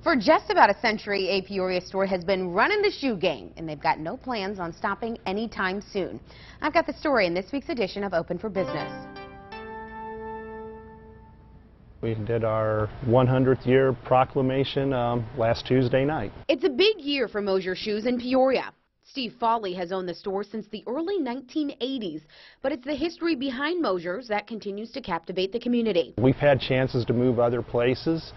For just about a century, a Peoria store has been running the shoe game, and they've got no plans on stopping anytime soon. I've got the story in this week's edition of Open for Business. We did our 100th year proclamation last Tuesday night. It's a big year for MosersShoes in Peoria. Steve Foley has owned the store since the early 1980s, but it's the history behind Mosers that continues to captivate the community. We've had chances to move other places.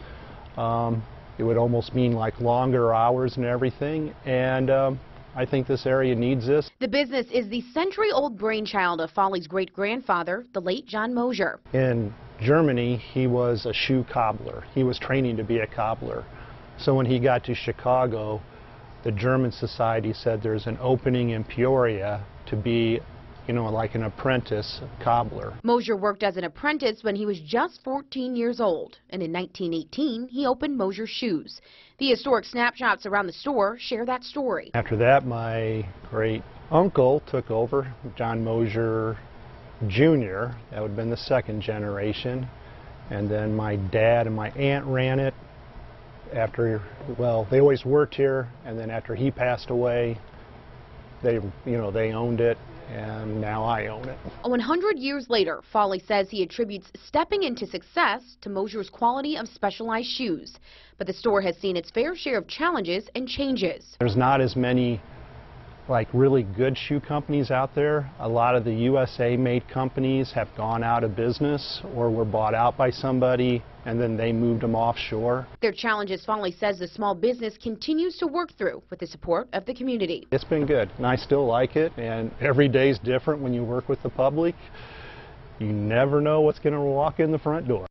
It would almost mean like longer hours and everything, and I think this area needs this. The business is the century-old brainchild of Foley's great-grandfather, the late John Moser. In Germany, he was a shoe cobbler. He was training to be a cobbler. So when he got to Chicago, the German society said there's an opening in Peoria to be, you know, like an apprentice cobbler. Moser worked as an apprentice when he was just 14 years old, and in 1918 he opened MosersShoes. The historic snapshots around the store share that story. After that, my great uncle took over, John Moser Jr. That would have been the second generation, and then my dad and my aunt ran it. After, well, they always worked here, and then after he passed away, they owned it, and now I own it. 100 years later, Foley says he attributes stepping into success to Moser's quality of specialized shoes. But the store has seen its fair share of challenges and changes. There's not as many like really good shoe companies out there. A lot of the USA-made companies have gone out of business or were bought out by somebody and then they moved them offshore. Their challenges, Foley says, the small business continues to work through with the support of the community. It's been good, and I still like it, and every day's different when you work with the public. You never know what's going to walk in the front door.